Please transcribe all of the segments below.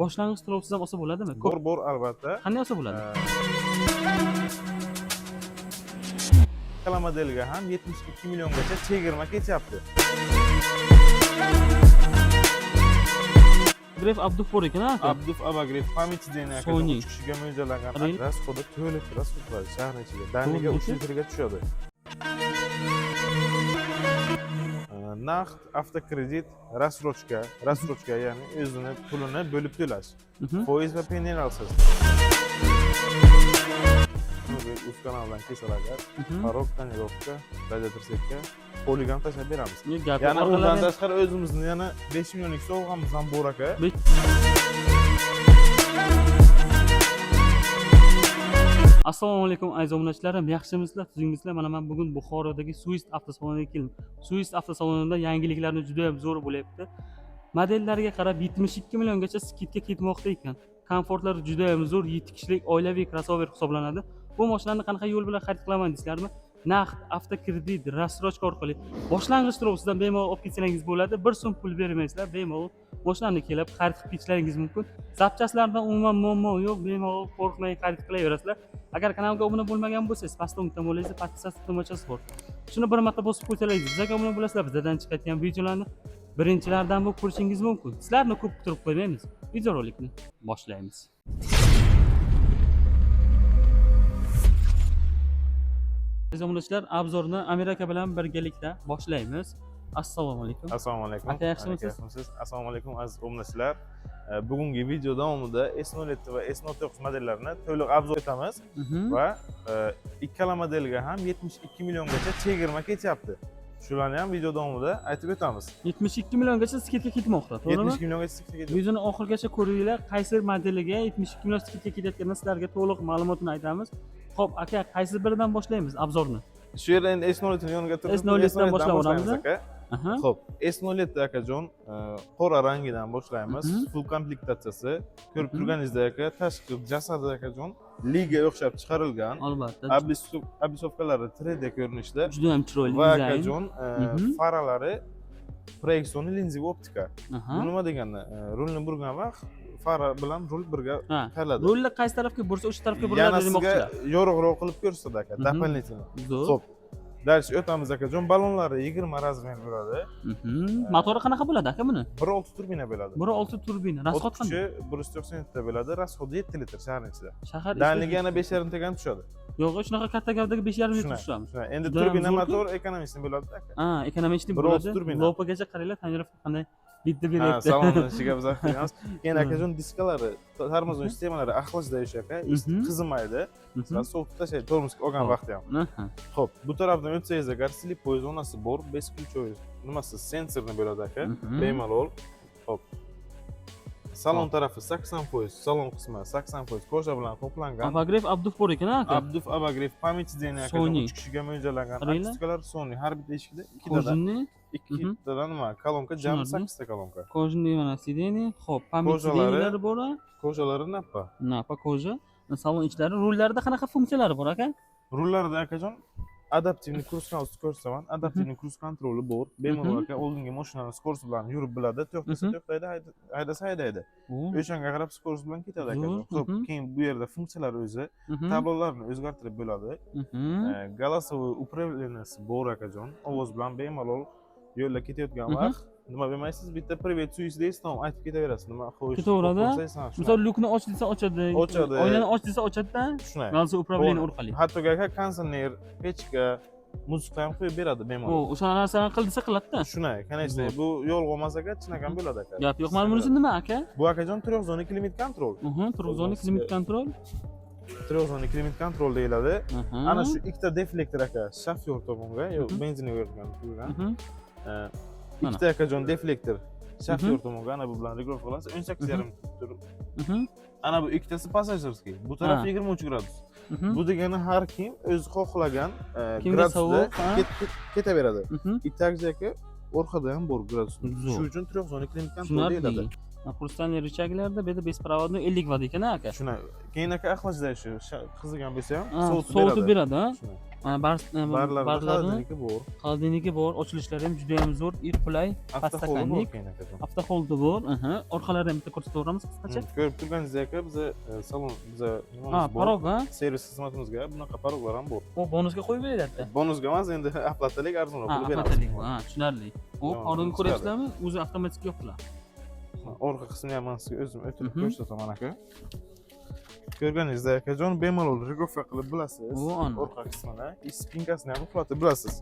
Boshlang'ich to'lovsiz ham olsa bo'ladimi? Bor albatta. Qanday olsa bo'ladi? Ikkala modelga ham 72 milliongacha chegirma ketyapti. Gref Abduf bor ekan, aka. Abduf Abagrev pamyat deyilgan aka, Sony. 3 kishiga mo'ljallangan Real. rasxodi to'liq rasxodlar shahar ichiga. Daniga 3 litrga tushadi. Naqd avtokredit rassrochka ya'ni o'zini pulini bo'lib to'lash. Foiz va penalsiz. Uz kanaldan kesalar, parok, tonirovka, radiator setka, poligon tashlab beramiz. Yana undan tashqari o'zimizni yana 5 millionlik sovg'amiz ham bor aka. Assalomu alaykum aziz obunachilarim, yaxshimisizlar, tuzingisizlar? Mana men bugun Buxorodagi Swiss avtosaloniga keldim. Swiss avtosalonida yangiliklarni juda ham zo'r bo'lyapti. Modellariga qarab 72 milliongacha skidga ketmoqda ekan. Komfortlari juda ham zo'r, 7 kishilik oilaviy crossover hisoblanadi. Bu mashinani qanaqa yo'l bilan xarid qilaman deysizlarmi? Naqd avtokredit rassrochka orqali boshlang'ich to'lovsidan bemalol olib ketsalaringiz bo'ladi. 1 so'm pul bermaysizlar, bemalol mashinani kelib xarid qilib ketishlaringiz mumkin. Zapchastlardan umuman muammo yo'q, bemalol qo'rqmay xarid qilaverasizlar. Agar kanalga obuna bo'lmagan bo'lsangiz, pastda unutgan bo'lasizlar, podpisatsiya tugmachasi bor. Shuni bir marta bosib qo'ysalaringiz, bizga obuna bo'lasizlar, bizdan chiqadigan videolarni birinchilardan bo'lib ko'rishingiz mumkin. Sizlarni ko'p kuttirib qo'ymaymiz. Videorolikni boshlaymiz. Aziz obunachilar, obzorni Amerika bilan birgalikda boshlaymiz. Assalomu alaykum. Assalomu alaykum. Aka, yaxshimisiz? Assalomu alaykum aziz obunachilar. Bugungi video davomida S07 va S09 modellarini to'liq obzor etamiz va ikkala modelga ham 72 milliongacha chegirma ketyapti. Shularni ham video davomida aytib o'tamiz. 72 milliongacha skidga ketmoqda, to'g'rimi? 72 milliongacha skidga ketyapti. Videoni oxirigacha ko'ringlar, qaysi modeliga 72 million skidga ketayotganini sizlarga to'liq ma'lumotini aytamiz. Xo'p, aka, qaysi biridan boshlaymiz obzorni? Shu yerda endi S07 ni yoniga turib S07 dan boshlaymiz aka. Xo'p, S07 akajon qora rangidan boshlaymiz. Full komplektatsiyasi. Ko'rib turganingizdek aka, tashqi jasadi akajon liga o'xshab chiqarilgan. Albatta. Abisovkalari 3D ko'rinishda. Juda ham chiroyli va dizayn. akajon faralari proyeksion linziy optika. Bu nima degani? Rulni burgan vaqt fara bilan rul birga qaladi. Rulni qaysi tarafga bursa, o'sha tarafga buriladi demoqchilar. Yana yorug'roq qilib ko'rsatadi aka, дополнительно. Xo'p. Dars o'tamiz akajon. Ballonlari 20 razmer bo'ladi. Motori qanaqa bo'ladi aka buni? 1.6 turbina bo'ladi. 1.6 turbina. Rasxod qanday? 190 ta bo'ladi. Rasxodi 7 litr shahar ichida. Shahar Danliga yana 5,5 tagan tushadi. Yo'q, shunaqa katta gavdaga 5,5 litr tushamiz. Endi turbina motor ekonomistni bo'ladi aka. Ekonomistli bo'ladi. Lopagacha qaranglar, tonirovka qanday bitta beryapti. Salonni ichiga biz qo'yamiz. Keyin akajon diskalari, tormozning sistemalari axlashda aka, qizimaydi. Sizlar sovutib tashlaydi tormozga olgan vaqtda ham. Xo'p, bu tarafdan o'tsangiz agar slipoy zonasi bor, besключовый nimasi sensorni bo'ladi aka, bemalol. Xo'p. Salon tarafi 80%, salon qismi 80% koja bilan qoplangan. Abagrev Abduf bor ekan, aka. Abduf Abagrev pamyat deyilgan aka, 3 kishiga mo'ljallangan akustikalar Sony, har bitta eshikda 2 tadan nima, kolonka, jami 8 ta kolonka. Kojni mana sideni, xo'p, pamyat bor. Kojalari napa. Napa koja. Salon ichlari, rullarda qanaqa funksiyalari bor aka? Rullarda akajon adaptivniy kurs ko'rsaman, adaptivniy kurs kontroli bor. Bemalol aka oldingi mashinani skorost bilan yurib biladi, to'xtasa to'xtaydi, haydasa haydaydi. O'shanga qarab skorost bilan ketadi akajon. Xo'p, keyin bu yerda funksiyalar o'zi, tablolarni o'zgartirib bo'ladi. Голосовой управленияsi bor akajon. Ovoz bilan bemalol yo'lda ketayotgan vaqt nima bilmaysiz, bitta privet suyis deysiz, tamom aytib ketaverasiz. Nima xo'sh. Ketaveradi. Misol lukni och desa ochadi. Oynani och desa ochadi-da. Голосовой управление orqali. Hatto aka konditsioner, pechka, muzika ham qo'yib beradi bemalol. O'sha narsani qil desa qiladi-da. Shunday, конечно, bu yo'l olmas aka, chinakam bo'ladi aka. Gap yo'q, mana bunisi nima aka? Bu akajon 3 zona klimat kontrol. 3 zona klimat kontrol. 3 zona klimat kontrol deyiladi. Ana shu ikkita deflektor aka, shofyor tomonga, yo'q, benzin yo'rgan turgan. Ikkita akajon deflektor shofyor tomonga, ana bu bilan regulatsiya qilasiz. 18,5 turib. Ana bu ikkitasi passajirskiy. Bu taraf 23 gradus. Bu degani har kim o'zi xohlagan gradusda ketaveradi. Takzi aka orqada ham bor gradus. Shu uchun 3 zona klimat kontrol deyiladi. Хрустальный рычагlarda bu yerda беспроводной 50 Вт ekan aka. Shuni keyin aka aqlashlashi qizigan bo'lsa ham Sovutib beradi, ha. Shuni. Mana Barlarda barlarni xolodilniki bor. xolodilniki bor, ochilishlari ham juda ham zo'r, qulay, Avtoholdi bor pastakanlik. keyin aka. Avtoholdi bor, Orqalari ham bitta ko'rsataveramiz qisqacha. Ko'rib turganingizdek aka biza salon biza Ha, nimamiz bor. parog, ha. Servis xizmatimizga bunaqa paroglar ham bor. U bonusga qo'yib beryapti. Bonusga emas, endi aplatalik arzonroq Ha, qilib beramiz. avtomatalik bu, ha, tushunarli. U Yomon qorinni chiqadi. ko'ryapsizlarmi? O'zi avtomatik yopiladi. Orqa qismini ham men sizga o'zim o'tirib Mhm. ko'rsataman aka. Ko'rganingizdek akajon bemalol rigofa qilib bilasiz. Bu ana. Orqa qismini, spinkasini ham uxlatib bilasiz.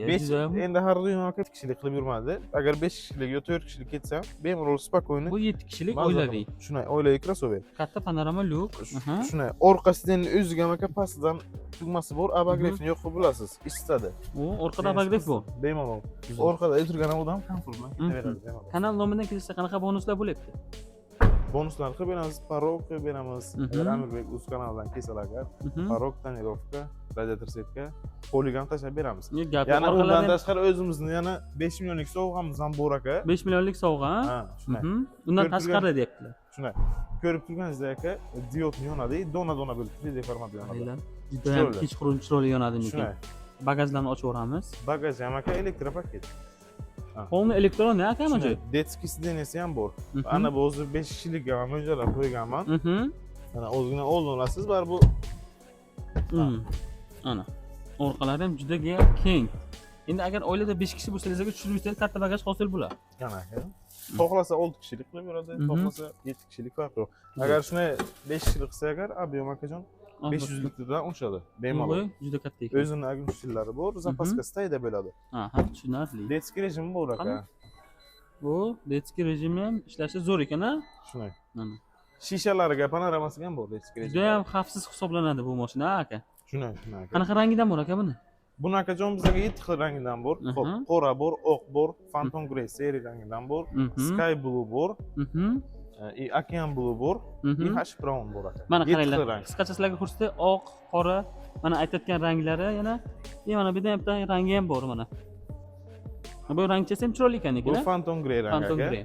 Besh juda ham. Endi har doim aka 2 kishilik qilib yurmadi. Agar 5 kishilik yo 4 kishilik ketsa, bemalol spokойно. Bu 7 kishilik oilaviy. Shunday oilaviy crossover. Katta panorama lyuk. Shunday orqasidan o'ziga aka pastidan tugmasi bor, abagresni yo'q qilib bilasiz. Isitadi. U orqada abagres bor. Bemalol. Orqada o'tirgan odam komfort bilan ketaveradi bemalol. Kanal nomidan kelsa qanaqa bonuslar bo'lyapti? Bonuslar qilib beramiz, parog qilib beramiz. Mhm. Agar Amirbek o'z kanalidan kelsalar agar, parog, tonirovka, radiator setka, poligon tashlab beramiz. Yana undan tashqari o'zimizni yana 5 millionlik sovg'amiz ham bor aka. 5 millionlik sovg'a, ha? Ha, shunday. Undan Ko'rib tashqari deyaptilar. Shunday. Ko'rib turganingizdek aka, diod yonadi, dona bo'lib 3D formatda yonadi. Qaranglar, juda ham kechqurun chiroyli yonadi lekin. Shunday. Bagajlarni ochaveramiz. Bagaj ham aka elektropaket. Polni elektron aka mana shu. Detskiy sideniyasi ham bor. Ana bu o'zi 5 kishilikka ham mo'ljallab qo'yganman. Mana o'zingizdan oldin olasiz, bar bu ana. Orqalari ham juda keng. Endi agar oilada 5 kishi bo'lsangiz, tushirib katta bagaj hosil bo'ladi. Yana aka. Xohlasa 6 kishilik qilib beradi, xohlasa 7 kishilik farqi yo'q. Agar shuni 5 kishilik qilsa agar, ob'yom akajon 500 litrdan oshadi. Bemalol. Juda katta ekan. O'zini agrushillari bor, zapaska stayda bo'ladi. Aha, tushunarli. Detskiy rejimi bor aka. Bu detskiy rejimi ham ishlashi zo'r ekan, ha? Shunday. Mana. Shishalariga panoramasi ham bor detskiy rejim. Juda ham xavfsiz hisoblanadi bu mashina, aka. Shunday, aka. Qanaqa rangidan bor aka buni? Buni akajon bizga 7 xil rangidan bor. Xo'p, qora bor, oq bor, Phantom Grey seri rangidan bor, Sky Blue bor, Okean Blue bor, Hash Brown bor aka. Mana qaranglar. Qisqacha sizlarga ko'rsatay, oq, qora, mana aytayotgan ranglari yana, mana bu yerda bitta rangi ham bor mana. Bu rangchasi ham chiroyli ekan lekin. Bu Phantom Grey rangi Phantom aka. Grey.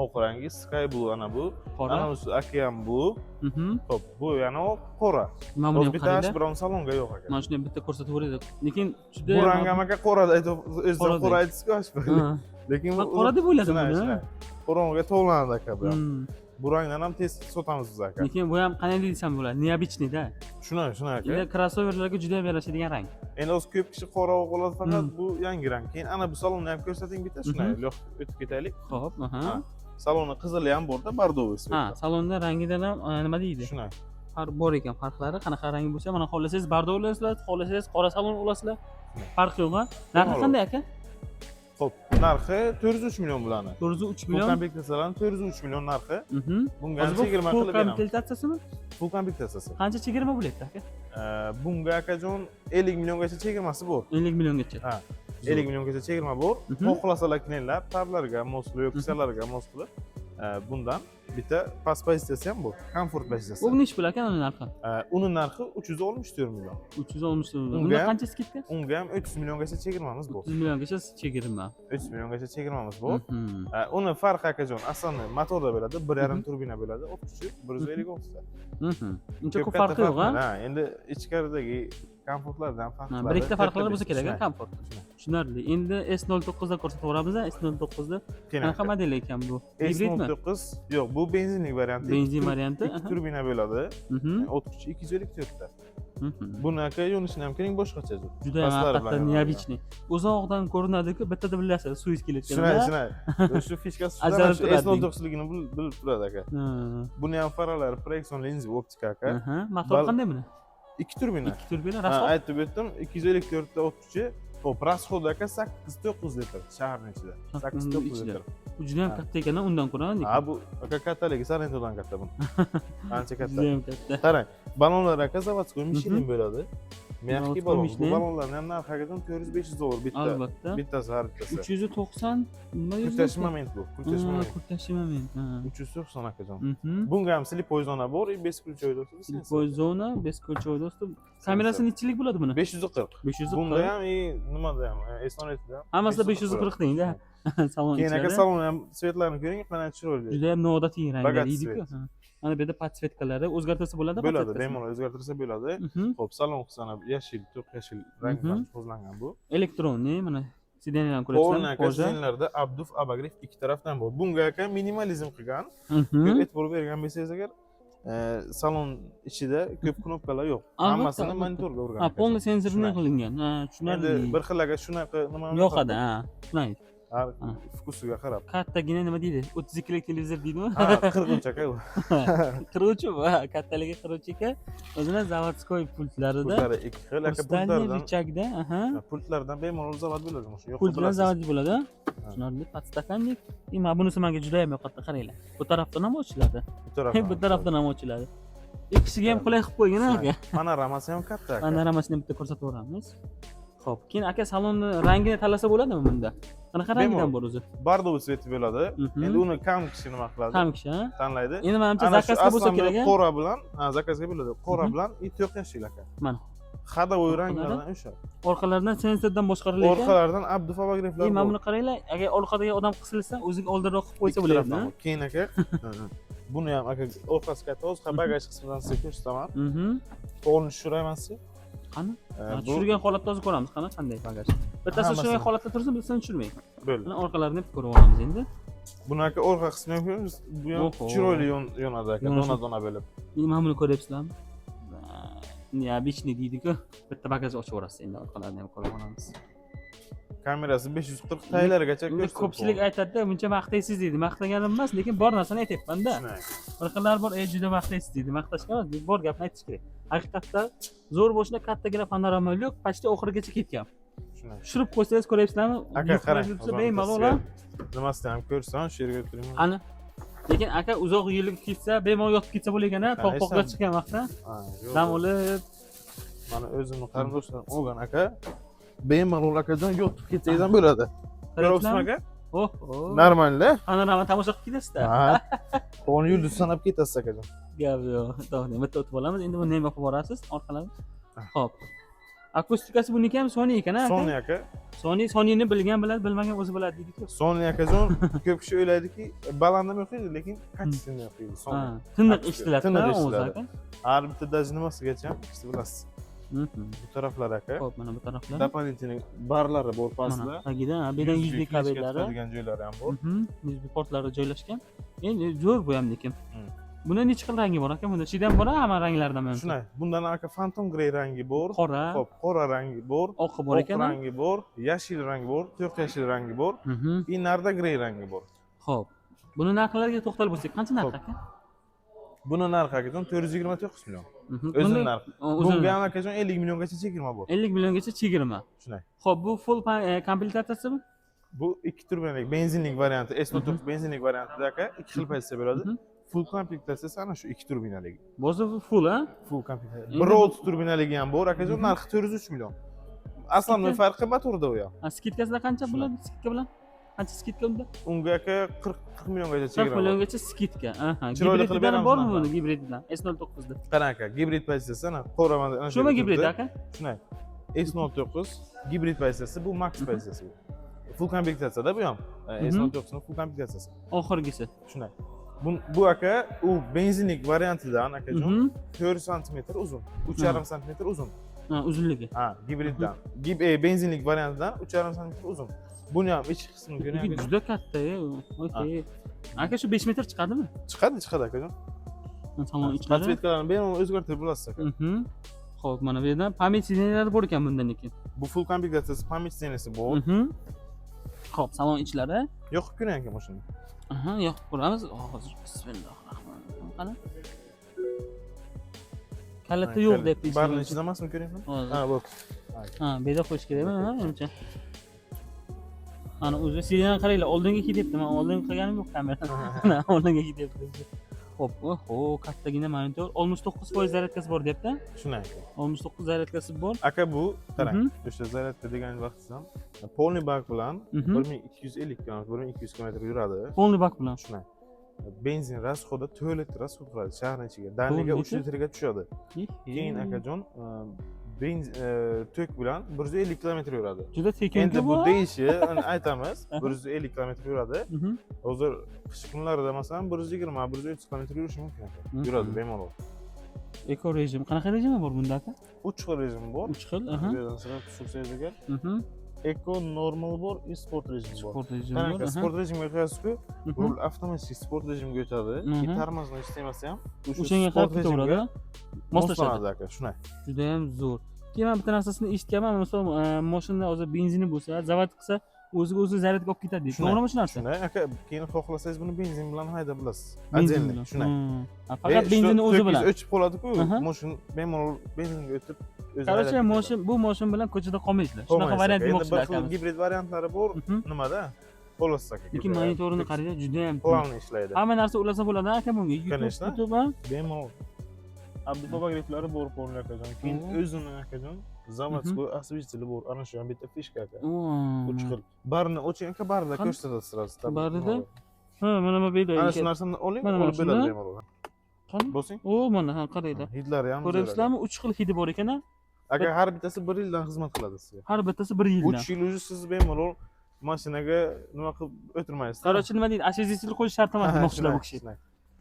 Oq rangi, Sky Blue ana bu. Qora. Ana bu Okean Blue. Xo'p, bu yana oq, qora. Mana buni ham Bitta Hash qaranglar. Brown salonga yo'q aka. Mana shuni bitta ko'rsatib o'raydi. Lekin juda Bu rang ham aka qorada aytib, o'zidan qora aytishga Hash Brown. Lekin bu qora deb o'yladim buni. Qorong'iga to'lanadi aka bu. Bu rangdan ham tez sotamiz biz aka. Lekin bu ham qanday desam bo'ladi? Необычный-da. Shunday aka. Endi crossoverlarga juda ham yarashadigan rang. Endi o'zi ko'p kishi qora oladi, faqat bu yangi rang. Keyin ana bu salonni ham ko'rsating bitta, shunday o'tib ketaylik. Xo'p, Salonni qizili ham bor-da, bordoviy. Ha, salonda rangidan ham nima deydi? Shunday. Bor ekan farqlari, qanaqa rangi bo'lsa, mana xohlasangiz bordo olasizlar, xohlasangiz qora salon olasizlar. Farqi yo'q, ha? Narxi qanday aka? Xo'p, narxi 403 million bo'ladi. 403 million. Bu komplektatsiyalar 403 million narxi. Bunga ham chegirma full qilib beramiz. komplektatsiyasimi? Full komplektatsiyasi. Qancha chegirma bo'lyapti aka? Bunga akajon 50 milliongacha chegirmasi bor. 50 milliongacha. Ha. 50 milliongacha chegirma bor. Xohlasalar klientlar tablarga mos qilib, yo'qsalarga mos qilib bundan bitta past pozitsiyasi ham bor. Komfort pozitsiyasi. Bu nech pul aka uni narxi? Uni narxi 364 million. 364 million. Unda qancha skitka? Unga ham 300 milliongacha chegirmamiz bor. 300 milliongacha chegirma. 300 milliongacha chegirmamiz bor. Uni farqi akajon, asosan motorda bo'ladi, 1.5 turbina bo'ladi, o't kuchi 156 ta. Uncha ko'p farqi yo'q, ha? Ha, endi ichkaridagi komfortlardan farqlari. Bir ikkita farqlari bo'lsa kerak, komfort. Tushunarli. Endi S09 da ko'rsataveramiz, S09 da. Qanaqa model ekan bu? Hibridmi? S09 yo'q, bu benzinlik varianti. Benzin varianti. 2 turbina bo'ladi. O't kuchi 254 ta. Buni aka yo'nishini ham ko'ring, boshqacha. Juda ham haqiqatdan необычный. Uzoqdan ko'rinadi-ku, bittada bilasiz, suv kelayotganda. Shunday. Shu fishkasi S09ligini bilib turadi aka. Buni ham faralari proyeksion lenzi optika aka. Motor qanday buni? 2 turbina. 2 turbina, rasxod. Aytib o'tdim, 254 ta o't kuchi. Xo'p, rasxod aka 8-9 litr shaharning ichida. 8-9 litr. Bu juda ham katta ekan, undan ko'ra. Ha, bu aka kattaligi Sarentodan katta bu. Ancha katta. Juda ham katta. Qarang, balonlar aka zavodskoy Michelin bo'ladi. Mehki Zavod balon. Bu qo'mishli. balonlarning ham narxi hakikaten 400-500 dollar bitta. Albatta. Bittasi har bittasi. 390 nima Kurtashi moment bu. Kurtashi moment. Kurtashi moment. Ha. 390 akajon. Mhm. Bunga ham slipoy zona bor, без ключевой достуp. Slipoy zona, без ключевой достуp. Kamerasi nechilik bo'ladi buni? 540. 540. Bunda ham nimada ham, S10'da ham. Hammasida 540 deng-da. Salon Keyin aka ichida. salonni ham svetlarini ko'ring, qanday chiroyli. Juda ham noodatiy ranglar Bogat deydi-ku. svet. Ha. Mana bu yerda podsvetkalari o'zgartirsa bo'ladi, Bo'ladi, podsvetkasi? bemalol o'zgartirsa bo'ladi. Mhm. Xo'p, salon qismini yashil, to'q yashil rang bilan qo'zlangan bu. Elektronli, mana sidenlarni O'rni ko'ryapsizlar, aka koja. sidenlarda abduf, abagrev ikki tarafdan bor. Bunga aka minimalizm qilgan. Mhm. Ko'p e'tibor bergan bo'lsangiz agar, salon ichida ko'p knopkalar yo'q. Albatta, Hammasini albatta. monitorga urgan. Ha, aka. polni sensorli Shunday. qilingan. Ha, Endi tushunarli. bir xil aka shunaqa nima Yoqadi, ha. Tushunadi. har fokusiga qarab. Kattagina nima deydi? 32 lik televizor deydimi? Ha, 40 aka u. Qiruvchi va kattaligi qiruvchi aka. O'zini zavodskoy pultlarida. Pultlari ikki xil aka Ustalniy pultlardan. richagda, aha. Pultlardan bemalol zavod bo'ladi. Yo'q, Pult bilan bilasiz. zavod bo'ladi. Tushunarli, podstakanlik. Mana bunisi menga juda ham yoqadi, qaranglar. Bu tarafdan ham ochiladi. Bu tarafdan ham ochiladi. Ikkisiga ham qulay qilib qo'ygan aka. Panoramasi ham katta aka. Panoramasini bitta ko'rsatib o'ramiz. Xo'p, keyin aka salonni rangini tanlasa bo'ladimi bunda? Qanaqa rangidan bor o'zi? Bordoviy sveti bo'ladi. Mhm. Endi uni kam kishi nima qiladi? Ham kishi, ha? Tanlaydi. Endi menimcha Ana shu zakazga bo'lsa aslan kerak, ha? qora bilan, zakazga bo'ladi. Qora Mhm. bilan и to'q yashil aka. Mana. Xadovoy ranglardan o'sha. Orqalaridan sensordan boshqarilgan. Orqalardan abduf abagravlar Mana bor. buni qaranglar, agar orqadagi odam qisilsa, o'ziga oldinroq qilib qo'ysa bo'ladi, ha? Keyin aka, buni ham aka orqasi katta, hozir bagaj qismidan sizga ko'rsataman. Mhm. Qo'lni tushiraman siz. Qani? Bu Tushirgan holatda hozir ko'ramiz, qani qanday bagaj. Bittasi Hammasi. tushirgan holatda tursin, bittasini tushirmang. bo'ldi. Mana orqalarini ko'rib olamiz endi. Buni aka orqa qismiga ko'ramiz. Bu ham Oho. chiroyli yonadi aka, Yonashi. dona-dona bo'lib. Mana buni ko'ryapsizlarmi? Neobычный deydi-ku. Bitta bagaj ochib yuborasiz endi orqalarini ham ko'rib olamiz. Kamerasi 540 taylarigacha Endi ko'rsatib. ko'pchilik aytadi-da, buncha maqtaysiz deydi. Maqtaganim emas, lekin bor narsani aytyapman-da. Bir xillar bor, juda maqtaysiz deydi. Maqtashga emas, bor gapni aytish kerak. Haqiqatda zo'r bo'lishda kattagina panorama yo'q, почти oxirigacha ketgan. Shunday. Tushirib qo'ysangiz ko'ryapsizlarmi? Aka qarang. Bemalol. Nimasini ham ko'rsam, shu yerga o'tiraman. Qani? Lekin aka uzoq yo'lga ketsa, bemalol yotib ketsa bo'lgan-a, tog'-tog'ga chiqqan vaqtda dam olib, Mana o'zimni qarindoshlarim olgan aka. Bemalol akajon yotib ketsangiz ham bo'ladi. Ko'ryapsizmi aka? Oh, Normalda. panorama tomosha qilib ketasizda. Ha. Qo'lni yulduz sanab ketasiz akajon. Gap yo'q. To'g'ri, bitta o'tib olamiz. Endi buni nima qilib borasiz? Orqalarni. Ah. Xo'p. Akustikasi buniki ham Sony ekan-a? Sony aka. Sonyni bilgan biladi, bilmagan o'zi biladi deydi-ku. Sony akajon ko'p kishi o'ylaydiki, balandam o'qiydi, lekin kачественно o'qiydi. Sony. Ha, tiniq eshitiladi, Tiniq o'zi eshitiladi. aka. Har bitta даже nimasigacha ham siz bilasiz. Mhm. Bu taraflar aka. Xo'p, mana bu taraflar. Doполнительный barlari bor pastda. Mana tagida, bu yerdan USB kabellari, degan joylari ham bor. USB portlari joylashgan. Endi zo'r bu ham lekin. Bunda necha xil rangi bor aka? Bunda chidan bor, hamma ranglardan mumkin. Shunday. Bundan aka Phantom Grey rangi bor. Qora, Xo'p, qora rangi bor. oqi bor Oq ekan. rangi bor, yashil rangi bor, to'q yashil rangi bor, и narda grey rangi bor. Xo'p. Buni narxlariga to'xtalib o'tsak, qancha narx aka? Buni narxi akajon 429 million. Mhm. O'zini Buni- narxi. o'zini Bunga ham akajon 50 milliongacha chegirma bor. 50 milliongacha chegirma. Shunday. Xo'p, bu full komplektatsiyami? Bu ikki turbinali benzinlik varianti, S09 benzinlik variantida aka ikki xil pozitsiya bo'ladi. Full komplektatsiyasi ana shu ikki turbinaligi. Bo'zi full, ha? Full komplektatsiya. Endi 1.6 turbinaligi ham bor akajon, narxi 403 million. Aslan farqi motorda u ham. Skitkasida qancha bo'ladi? Skitka bilan? Qancha skitka unda? Unga aka 40 milliongacha 40 chegirma bor. milliongacha skitka. Aha. Chiroyli qilib Gibrididan beramiz bormi narxni. buni gibrididan? S09da. Qarang aka, gibrid pozitsiyasi ana qo'ramada ana Shumi gibrid aka? Shunday. S09 gibrid pozitsiyasi bu max pozitsiyasi. Full komplektatsiyada bu ham. S09 ning full komplektatsiyasi. Oxirgisi. Shunday. Bu aka u benzinlik variantidan akajon 4 sm uzun, 3,5 sm uzun. Ha, uzunligi. Ha, gibriddan. Benzinlik variantidan 3,5 sm uzun. Buni ham ichki qismini Bu ko'ring. juda katta, okey. Aka shu 5 metr chiqadimi? Chiqadi akajon. Salon ichlari. Podsvetkalarni bemalol o'zgartirib bo'lasiz aka. Xo'p, mana bu yerda pamять sidenalari bor ekan bundan lekin. Bu full komplektatsiyasi pamять sidenasi bor. Xo'p, salon ichlari. Yoqib ko'ring aka mashina. Aha, yoqib ko'ramiz. Hozir bismillahirrohmanirrohim. Qani? Kaliti yo'q deb Barni ichida emasmi ko'ringmi? Ha, bor. Ha, bu yerda qo'yish kerakmi, menimcha? Ana o'zi sidenani qaranglar, oldinga ketyapti. Men oldinga qilganim yo'q kamera. Mana oldinga ketyapti. Xo'p, oho, kattagina monitor. 69% zaryadkasi bor deyapti. Shunday aka. 69 zaryadkasi bor. Aka bu qarang, Mhm. o'sha zaryadka degan vaqtda ham polniy bak bilan Mhm. 1250 km, 1200 km yuradi. Polniy bak bilan. Shunday. Benzin rasxodi 4 litr rasxod qiladi shaharning ichiga. Daniga 3 litr? litrga tushadi. Keyin akajon benzin tok bilan 150 km yuradi. Juda tekin Endi bu bu. deyishi, aytamiz, 150 km yuradi. Mhm. Hozir qish kunlarida masalan 120, 130 km yurishi mumkin ekan. Yuradi bemalol. Eko rejim. Qanaqa rejimi bor bunda aka? 3 xil rejim bor. 3 xil. Aha. Bu yerdan sira tushirsangiz agar, Mhm. Eco, normal bor, sport rejim bor. Sport rejimi Qarang bor. aka, Aha. sport rejimga qo'yasiz-ku, Mhm. rul avtomatik sport rejimga o'tadi. Mhm. Tormozning ishlamasa ham O'shanga qarab ketaveradi. Moslashadi. moslashadi aka, shunday. Juda ham zo'r. Keyin men bitta narsasini eshitganman, misol mashina hozir benzini bo'lsa, zavod qilsa, o'ziga o'zi zaryadga olib ketadi deydi. To'g'rimi shu narsa? Shunday aka, keyin xohlasangiz buni benzin bilan haydab bilasiz. Benzin Отдельно, bilan. shunday. Faqat benzinni o'zi bilan. O'chib qoladi-ku, Aha. mashin bemalol benzinga o'tib o'zi Qarasha, haydab ketadi. bu mashin bilan ko'chada qolmaysizlar. Shunaqa Qolmaysiz variant aka. Endi demoqchilar bir xil akamiz. gibrid variantlari bor. Mhm. Nimada? Xullas aka. Lekin monitorini qarang, juda ham Planni ishlaydi. hamma narsa ulasa bo'ladi aka bunga. Конечно. YouTube ha? Bemalol. Abdufabagriplari bor polni akajon. Keyin Oo. o'zini akajon zavodskoy осветители bor. Ana shu ham bitta fishka aka. Oo. 3 xil. Barini o'ching aka, barida Qani? ko'rsatadi sirasi. Barida? Ha, mana bu yerda. Ana shu narsani oling, Mana olib shuni. beradi bemalol. Qani? Bosing. O, mana ha, qaranglar. Hidlari ham. Ko'ryapsizlarmi? 3 xil hidi bor ekan. Aka har bittasi 1 yildan xizmat qiladi sizga. Har bittasi 1 yildan. 3 yil o'zi siz bemalol mashinaga nima qilib o'tirmaysiz. Qarorchi nima deydi? Ashizisiz qo'yish shart emas demoqchilar bu kishi. Shunday.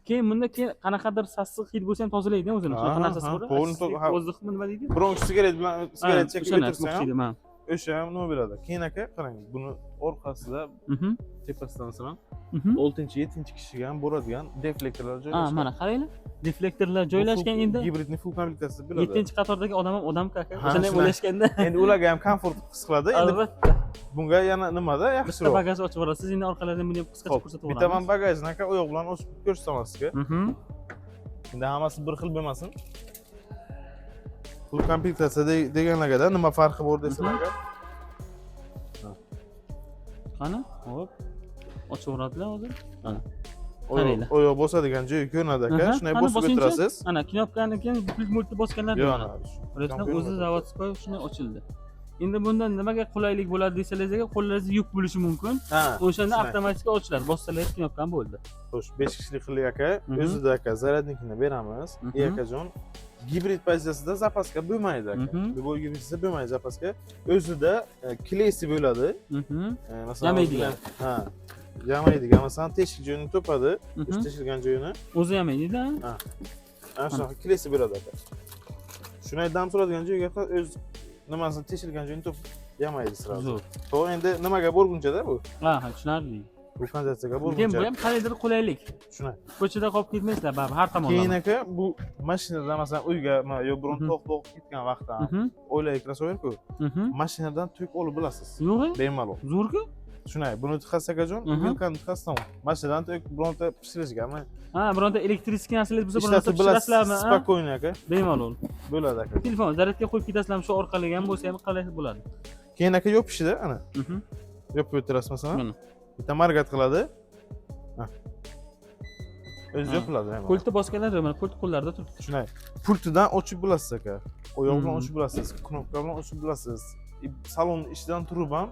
Keyin bunda qanaqadir sassiq hid bo'lsa ham tozalaydi o'zini. Shunaqa Aha, narsasi bor. polni ha. O'ziqmi nima deydi? Biroq sigaret bilan sigaret chekib o'tirsa ham o'xshaydi, ha. o'sha ham nima bo'ladi. Keyin aka qarang, buni orqasida Mhm. tepasidan masalan Mhm. 6-7 kishiga ham boradigan deflektorlar Ha, joylashgan. mana qaranglar. Deflektorlar joylashgan endi. Gibridni full komplektatsiyasi bo'ladi. 7-qatordagi odam ham odam aka. Ha, O'shani shunday. o'ylashganda. Endi ularga ham komfort his qiladi. Endi Albatta. bunga yana nimada Bitta yaxshiroq. bagaj ochib yuborasiz, endi orqalaridan buni ham qisqacha Xo'p, ko'rsatib bitta yuboramiz. men bagajni aka oyoq bilan ochib ko'rsataman sizga. Mhm. Endi hammasi bir xil bo'lmasin. Full komplektatsiya deganlarga nima farqi bor desalar. Qani? Xo'p. Ochib yuboradilar hozir. Mana. Oyoq bosadigan joyi ko'rinadi aka. Aha, Shunday qani bosib bosingchi? o'tirasiz. Ana knopkani keyin multi bosganlar. Yo'q, mana. ana. Biroq o'zi zavodskoy shunday ochildi. Endi bundan nimaga qulaylik bo'ladi desangiz, qo'llaringizda yuk bo'lishi mumkin. Ha. O'shanda shunday. avtomatik ochiladi. Bossalar knopkam bo'ldi. Xo'sh, 5 kishilik qildik aka. Mhm. O'zida aka zaryadnikini beramiz. Mhm. Akajon, gibrid pozitsiyasida zapaska bo'lmaydi aka. Mhm. Любой gibridda bo'lmaydi zapaska. O'zida klesi bo'ladi. Mhm. Masalan, Yamaydigan. Ha. Yamaydigan. Masalan, teshik joyini topadi. Mhm. O'sha teshilgan joyini. O'zi yamaydi-da. Ana shunaqa klesi bo'ladi aka. Shunday dam turadigan joyga o'z nimasini teshilgan joyini topib yamaydi sirasi. Zo'r. To'g'ri, endi nimaga borgunchada bu? Ha, tushunarli. Bu konditsiyaga Lekin bu borguncha. ham qandaydir qulaylik. Shunday. Ko'chada qolib ketmaysizlar, baribir har Keyin tomonlama. aka bu mashinada masalan uyga yo biron Mhm. to'q ketgan vaqtda Mhm. o'ylaylik rasover-ku. Mhm. Mashinadan to'k olib bilasiz. Yo'q, Bemalol. zo'r-ku. Shunday, buni tixas akajon, Mhm. vilkani tixasdan mashinadan to'k bironta pishirishgami? Ha, bironta elektrik narsalar bo'lsa, bironta Ishlatib bilasiz, pishirasizlarmi? ha? spokойно aka. Bemalol. Bo'ladi aka. Telefon zaryadga qo'yib ketasizlarmi, shu orqali ham bo'lsa ham qalay bo'ladi. Keyin aka yopishida ana. Mhm. Yopib o'tirasiz masalan. Mana. Bitta margat qiladi. Ha. O'zi Ha. yopiladi ham. Pultni bosganlar mana pult qo'llarida turibdi. Shunday. Pultidan ochib bilasiz aka. Oyoq bilan Mhm. ochib bilasiz, knopka bilan ochib bilasiz. Salon ichidan turib ham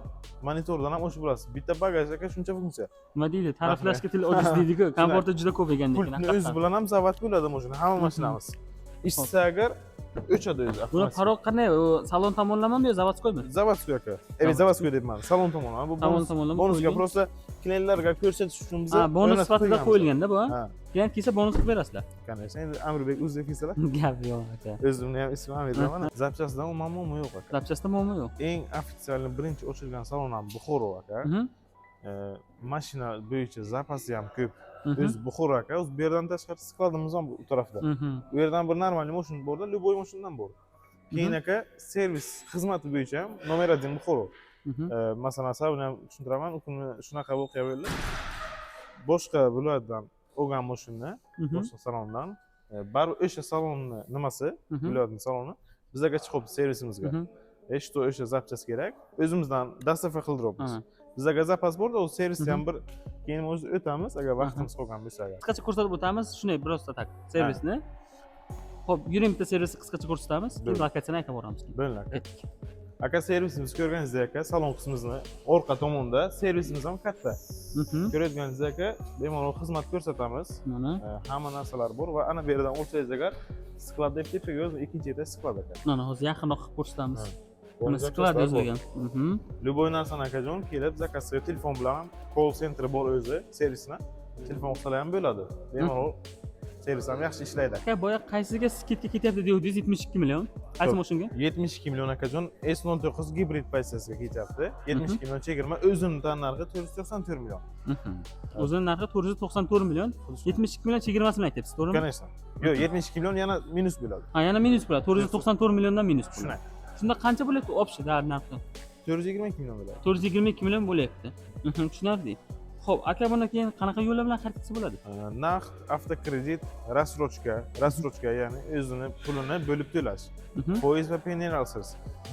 monitordan ham ochib bilasiz. Bitta bagaj aka shuncha funksiya. Nima deydi? Ta'riflashga til ojiz deydi-ku. Komforti juda ko'p ekan lekin. Pultni o'zi bilan ham zavod bo'ladi mashina, hamma mashinamiz. Ishsa agar o'chadi o'zi. Buni farq qanday? U salon tomonlamami yo zavodskoymi? Zavodskoy aka. Zavodskoy deyapman. Salon tomonlama. Bu Salon tomonlama bonusga qo'yilgan. просто klientlarga ko'rsatish uchun biz Ha, bonus sifatida qo'yilganda bu. Ha, Keyin kelsa bonus qilib berasizlar. конечно. Endi Amrbek o'zida kelsalar, Gap yo'q aka. o'zimni ham ismim ham aytaman. Zapchastdan umuman muammo yo'q aka. Zapchasta muammo yo'q. Eng ofitsialni birinchi ochilgan salon ham Buxoro aka. Mhm. Mashina bo'yicha zapasi ham ko'p. Mhm. O'zi Buxoro aka. O'zi bu yerdan tashqari skladimiz ham bu tarafda. Mhm. Bu yerdan bir normalniy mashina borda, любой mashinadan bor. Keyin aka servis xizmati bo'yicha ham nomer 1 Buxoro. Mhm. Masalan, sabuni ham tushuntiraman, u kuni shunaqa voqea bo'ldi. Boshqa viloyatdan olgan mashina, Mhm. boshqa salondan, baribir o'sha salonni nimasi, Mhm. viloyatning saloni bizga chiqibdi servisimizga. Mhm. Что o'sha zapchast kerak. O'zimizdan dostavka qildiryapmiz. Ha. Bizga zapas borda, o servisni ham bir keyin o'zi o'tamiz agar vaqtimiz qolgan bo'lsa agar. Qisqacha ko'rsatib o'tamiz, shunday biroz tak servisni. Xo'p, yuring bitta servisni qisqacha ko'rsatamiz, keyin lokatsiyani aytib boramiz. Bo'ldi. Aka servisimiz ko'rganingizdek aka, salon qismimizni orqa tomonda servisimiz ham katta. Ko'rayotganingizdek aka, bemalol xizmat ko'rsatamiz. Mana Hamma narsalar bor va ana bu yerdan olsangiz agar sklad deb tepaga yozib, ikkinchi etda sklad aka. mana hozir yaqinroq qilib ko'rsatamiz. Mana sklad yozilgan. Любой narsani akajon kelib zakaz qilib telefon bilan ham call center bor o'zi, servisni telefon qilsalar ham bo'ladi. Bemalol servis ham yaxshi ishlaydi. Aka, boya qaysiga skidka ketyapti deyapsiz, 72 million. Qaysi mashinaga? 72 million akajon S09 gibrid pozitsiyasiga ketyapti. 72 million chegirma, o'zini tan narxi 494 million. O'zini narxi 494 million, 72 million chegirmasini aytyapsiz, to'g'rimi? Конечно. Yo'q, 72 million yana minus bo'ladi. Ha, yana minus bo'ladi. 494 milliondan minus bo'ladi. Shunday. Shunda qancha bo'lyapti общий narxi? 422 million bo'ladi. 422 million bo'lyapti. Tushunarli. Xo'p, aka, bundan keyin qanaqa yo'llar bilan xarid qilsa bo'ladi? Naqd, avtokredit, рассрочка, ya'ni o'zini pulini bo'lib to'lash. Foiz va penalsiz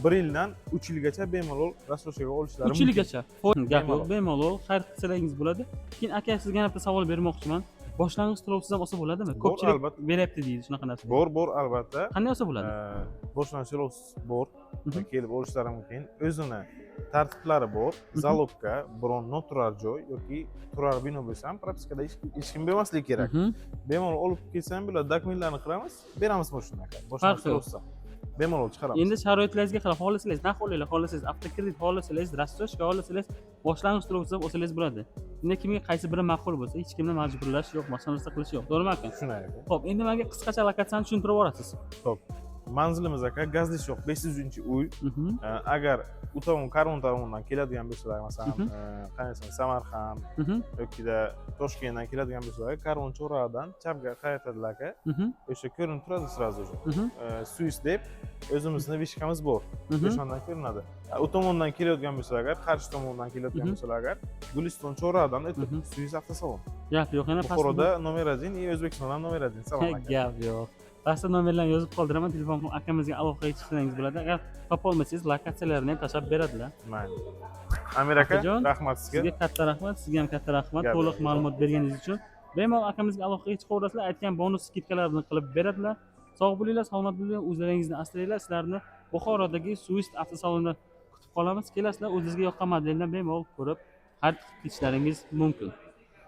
1 yildan 3 yilgacha bemalol рассрочкаga olishlari mumkin. 3 yilgacha. Gap yo'q, bemalol xarid qilsangiz bo'ladi. Keyin aka, sizga yana bitta savol bermoqchiman. Boshlang'ich to'lovsiz ham olsa bo'ladimi? Ko'pchilik beryapti deydi shunaqa narsa. Bor, albatta. Qanday olsa bo'ladi? Boshlang'ich to'lovsiz bor. Kelib olishlari mumkin. O'zini tartiblari bor. Zalobga, biron noturar joy yoki turar bino bo'lsa ham propiskada hech kim bermasligi kerak. Bemalol olib kelsam bo'ladi, dokumentlarni qilamiz, beramiz mashinaga. Boshlang'ich to'lovsiz. Bemalol chiqaramiz. Endi sharoitlaringizga qarab xohlasangiz, naqd xohlasangiz, avtokredit xohlasangiz, рассрочка xohlasangiz, boshlang'ich to'lovsiz ham olsangiz bo'ladi. Endi kimga qaysi biri ma'qul bo'lsa, hech kimni majburlash yo'q, boshqa narsa qilish yo'q. To'g'rimi aka? Shunday. Xo'p, endi menga qisqacha lokatsiyani tushuntirib yuborasiz. Xo'p. Manzilimiz aka Gazlishoq 500-uy. Agar u tomon Karvon tomonidan keladigan bo'lsalar, masalan, qanday Samarqand yokida Toshkentdan keladigan bo'lsalar, Karvon cho'rog'idan chapga qaytadilar aka. O'sha ko'rinib turadi sразу же. Suis deb o'zimizning vishkamiz bor. O'shandan ko'rinadi. U tomondan kelayotgan bo'lsalar agar, Qarshi tomondan kelayotgan bo'lsalar agar, Guliston cho'rog'idan o'tib Suis avtosalon. Gap yo'q, yana pastda Buxoroda nomer 1 и O'zbekistondan nomer 1. Salom aka. Gap yo'q. Pastda nomerlarni yozib qoldiraman, telefon akamizga aloqaga chiqsangiz bo'ladi. Agar topolmasangiz, lokatsiyalarini ham tashlab beradilar. Mayli. Amir aka, rahmat sizga. Sizga katta rahmat, sizga ham katta rahmat. To'liq ma'lumot berganingiz uchun. Bemalol akamizga aloqaga chiqaverasizlar, aytgan bonus skidkalarni qilib beradilar. Sog' bo'linglar, salomat bo'linglar, o'zlaringizni asranglar. Sizlarni Buxorodagi Swiss avtosalonida kutib qolamiz. Kelasizlar, o'zingizga yoqqan modeldan bemalol ko'rib, xarid qilishlaringiz mumkin.